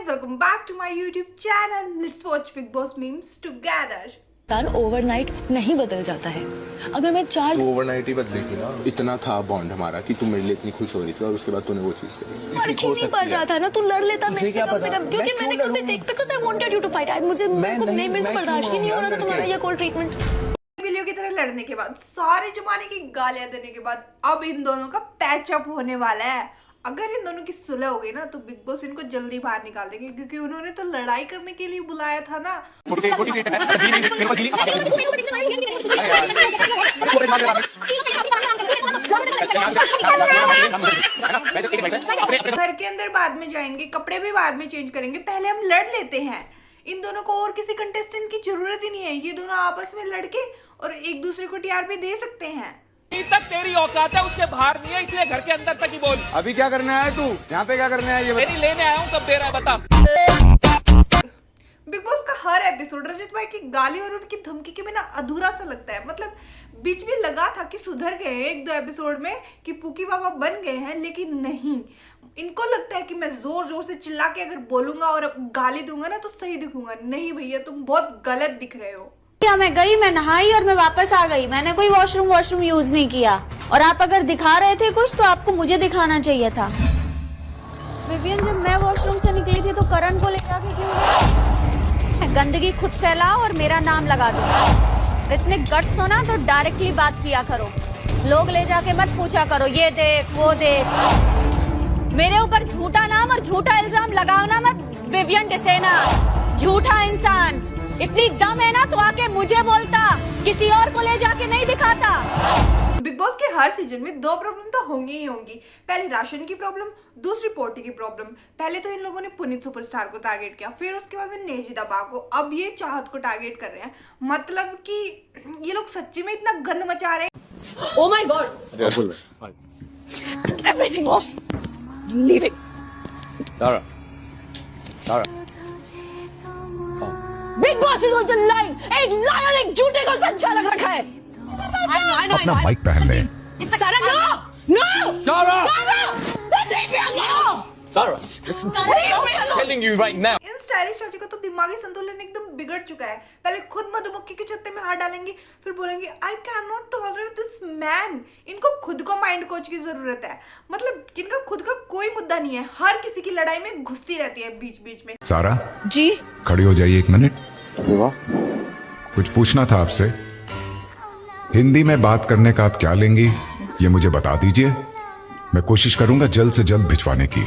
guys, welcome back to my YouTube channel. Let's watch Big Boss memes together. Overnight नहीं बदल जाता है। अगर मैं चार तू ओवरनाइट ही बदली थी ना। इतना था बॉन्ड हमारा कि तू मेरे लिए इतनी खुश हो रही थी और उसके बाद तूने वो चीज करी। फर्क ही नहीं पड़ रहा था ना, तू लड़ लेता मेरे से कम से कम, क्योंकि मैंने खुद देखा because I wanted you to fight. मुझे मेरे से बर्दाश्त ही नहीं हो रहा था तुम्हारा ये कोल्ड ट्रीटमेंट। बिल्लियों की तरह लड़ने के बाद, सारे जमाने की गालियां देने के बाद अब इन दोनों का पैचअप होने वाला है। अगर इन दोनों की सुलह हो गई ना तो बिग बॉस इनको जल्दी बाहर निकाल देंगे, क्योंकि उन्होंने तो लड़ाई करने के लिए बुलाया था ना। घर के अंदर बाद में जाएंगे, कपड़े भी बाद में चेंज करेंगे, पहले हम लड़ लेते हैं। इन दोनों को और किसी कंटेस्टेंट की जरूरत ही नहीं है, ये दोनों आपस में लड़के और एक दूसरे को टीआरपी दे सकते हैं। तक तेरी औकात है, उसके बाहर नहीं है, इसलिए घर के अंदर तक ही बोल। अभी क्या करने आया तू? यहाँ पे क्या करने आया ये बता। तेरी लेने आया हूँ, कब दे रहा है बता। बिग बॉस का हर एपिसोड रजत भाई की गाली और उनकी धमकी के बिना अधूरा सा लगता है। मतलब बीच में लगा था कि सुधर गए हैं एक दो एपिसोड में, कि पुकी बाबा बन गए हैं, लेकिन नहीं। इनको लगता है कि मैं जोर जोर से चिल्ला के अगर बोलूंगा और गाली दूंगा ना तो सही दिखूंगा। नहीं भैया, तुम बहुत गलत दिख रहे हो। मैं गई, मैं नहाई और मैं वापस आ गई। मैंने कोई वॉशरूम यूज नहीं किया। और आप अगर दिखा रहे थे कुछ तो आपको मुझे दिखाना चाहिए था। विवियन, जब मैं वॉशरूम से निकली थी तो करण को ले जाके क्यों गया? गंदगी खुद फैलाओ और मेरा नाम लगा दो। इतने गट्स हो ना तो डायरेक्टली बात किया करो, लोग ले जाके मत पूछा करो ये देख वो देख। मेरे ऊपर झूठा नाम और झूठा इल्जाम लगाओ ना मत। विवियन डिसेना झूठा इंसान। इतनी दम है ना तो आके मुझे बोलता, किसी और को ले जाके नहीं दिखाता। बिग बॉस के हर सीजन में दो प्रॉब्लम तो होंगी ही होंगी। पहले राशन की प्रॉब्लम, दूसरी पोटी की प्रॉब्लम। पहले तो इन लोगों ने पुनीत सुपरस्टार को टारगेट किया, फिर उसके बाद में नेजिदा बा को, अब ये चाहत को टारगेट कर रहे हैं। मतलब कि ये लोग सच्ची में इतना गंद मचा रहे हैं। Oh my god, everything off, leaving. सारा Bigg Boss is also lying. एक लायन, एक झूठे को सच्चा लग रखा है। अपना माइक पहन ले। सारा नो नो सारा इन स्टाइलिश चाची का तो दिमागी संतुलन एकदम बिगड़ चुका है। पहले खुद मधुमक्खी के छत्ते में हाथ डालेंगे, फिर बोलेंगे I can not tolerate this man. इनको खुद को माइंड कोच की जरूरत है। मतलब इनका खुद का कोई मुद्दा नहीं है, हर किसी की लड़ाई में घुसती रहती है बीच बीच में। सारा जी, खड़ी हो जाइए एक मिनट। कुछ पूछना था आपसे। हिंदी में बात करने का आप क्या लेंगी ये मुझे बता दीजिए, मैं कोशिश करूंगा जल्द से जल्द भिजवाने की।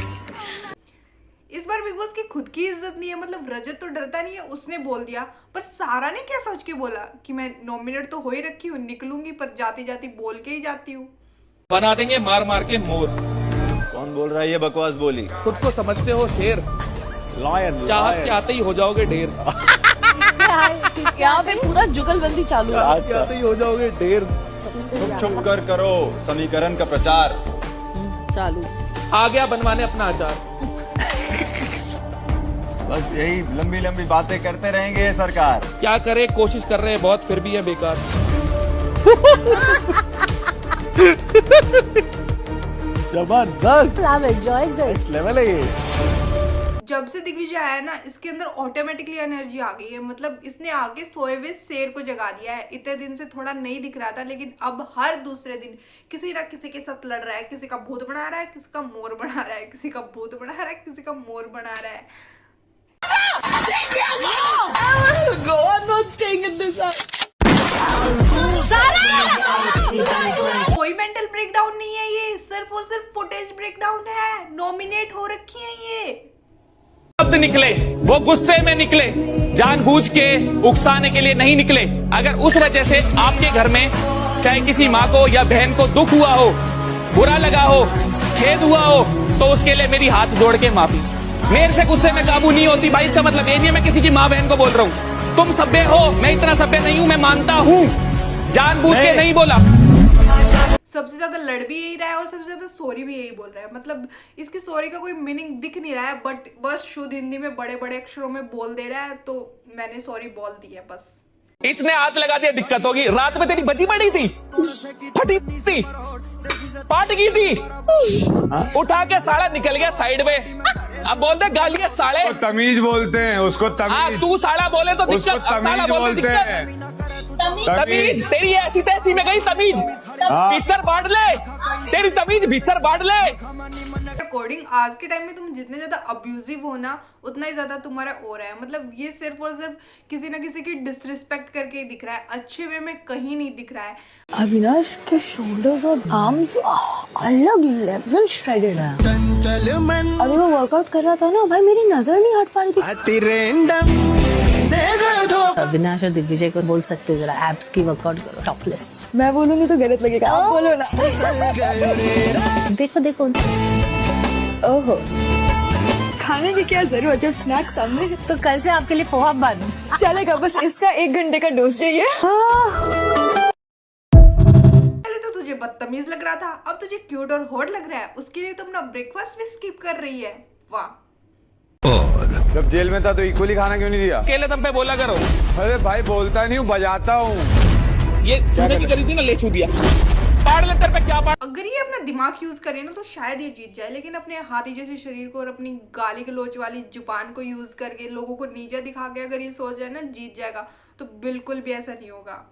इस बार बिग बॉस की खुद की इज्जत नहीं है। मतलब रजत तो डरता नहीं है, उसने बोल दिया। पर सारा ने क्या सोच के बोला कि मैं नॉमिनेट तो हो ही रखी हूँ, निकलूंगी, पर जाती जाती बोल के ही जाती हूँ। बना देंगे मार मार के मोर। कौन बोल रहा है ये बकवास बोली? खुद को समझते हो शेर, चाहत के आते ही हो जाओगे ढेर। यहाँ पे पूरा जुगलबंदी चालू है। आते ही हो जाओगे ढेर। चुप कर करो समीकरण का प्रचार चालू। आ गया बनवाने अपना अचार। बस यही लंबी लंबी बातें करते रहेंगे ये सरकार। क्या करे, कोशिश कर रहे हैं बहुत, फिर भी है बेकार। जबरदस्त, I'm enjoying this. लेवल है ये। जब से दिग्विजय आया ना, इसके अंदर ऑटोमेटिकली एनर्जी आ गई है। मतलब इसने आके सोए हुए शेर को जगा दिया है। इतने दिन से थोड़ा नहीं दिख रहा था, लेकिन अब हर दूसरे दिन किसी ना किसी के साथ लड़ रहा है। किसी का भूत बना रहा है, किसी का मोर बना रहा है, किसी का भूत बना रहा है, किसी का मोर बना रहा है। कोई मेंटल ब्रेकडाउन नहीं है, ये सिर्फ और सिर्फ फुटेज ब्रेकडाउन है। नॉमिनेट हो रखी है ये। शब्द निकले वो गुस्से में निकले, जानबूझ के उकसाने के लिए नहीं निकले। अगर उस वजह से आपके घर में चाहे किसी माँ को या बहन को दुख हुआ हो, बुरा लगा हो, खेद हुआ हो, तो उसके लिए मेरी हाथ जोड़ के माफी। मेरे से गुस्से में काबू नहीं होती भाई, इसका मतलब ये नहीं है मैं किसी की माँ बहन को बोल रहा हूँ। तुम सभ्य हो, मैं इतना सभ्य नहीं हूँ, मैं मानता हूँ। जानबूझ के नहीं बोला। सबसे ज्यादा लड़ भी यही रहा है और सबसे ज्यादा सॉरी भी यही बोल रहा है। मतलब इसकी सॉरी का कोई मीनिंग दिख नहीं रहा है, बट बस शुद्ध हिंदी में बड़े बड़े अक्षरों में बोल दे रहा है। तो मैंने सॉरी बोल दी है बस। इसने हाथ लगा दिया, दिक्कत होगी। रात में तेरी बजी पड़ी थी, फटी थी, पाट गई थी, उठा के साड़ा निकल गया साइड में। अब बोल दे गाली है साले। तमीज बोलते हैं उसको, हाँ तमीज। तू साला बोले तो उसको दिक्कत, अब साला तमीज बोले बोलते दिक्कत। हैं। तमीज तेरी ऐसी तैसी में गई तमीज, हाँ। भीतर बांट ले तेरी तमीज, भीतर बांट ले। अकॉर्डिंग आज के टाइम में तुम जितने ज्यादा अब्यूजिव हो ना, उतना ही ज्यादा तुम्हारा हो रहा है। मतलब ये सिर्फ और सिर्फ किसी ना किसी की डिसरिस्पेक्ट करके ही दिख रहा है, अच्छे वे में कहीं नहीं दिख रहा है। अविनाश के शोल्डर्स और आर्म्स अलग लेवल श्रेडेड है। अभी वो वर्कआउट कर रहा था ना भाई, मेरी नजर नहीं हट पा रही थी। अविनाश और दिग्विजय को बोल सकते जरा एब्स की वर्कआउट करो टॉपलेस। मैं बोलूंगी तो गलत लगेगा, आप बोलो ना। देखो देखो, ओहो, खाने की क्या जरूरत जब स्नैक सामने है। तो कल से आपके लिए पोहा बंद। चलेगा, बस इसका 1 घंटे का डोज चाहिए। पहले तो तुझे बदतमीज लग रहा था, अब तुझे क्यूट और हॉट लग रहा है। उसके लिए तो अपना ब्रेकफास्ट भी स्किप कर रही है। वाह। जब जेल में था तो इक्वली खाना क्यों नहीं दिया? अकेले दम पे बोला करो। अरे भाई बोलता नहीं हूँ, बजाता हूँ। ये चूने की करी थी ना, ले छू दिया। पाड़ ले तेरे पे क्या पाड़। अगर ये अपना दिमाग यूज करे ना तो शायद ये जीत जाए, लेकिन अपने हाथी जैसे शरीर को और अपनी गाली गलौच वाली जुबान को यूज करके लोगों को नीचा दिखा के अगर ये सोच रहा है ना जीत जाएगा, तो बिल्कुल भी ऐसा नहीं होगा।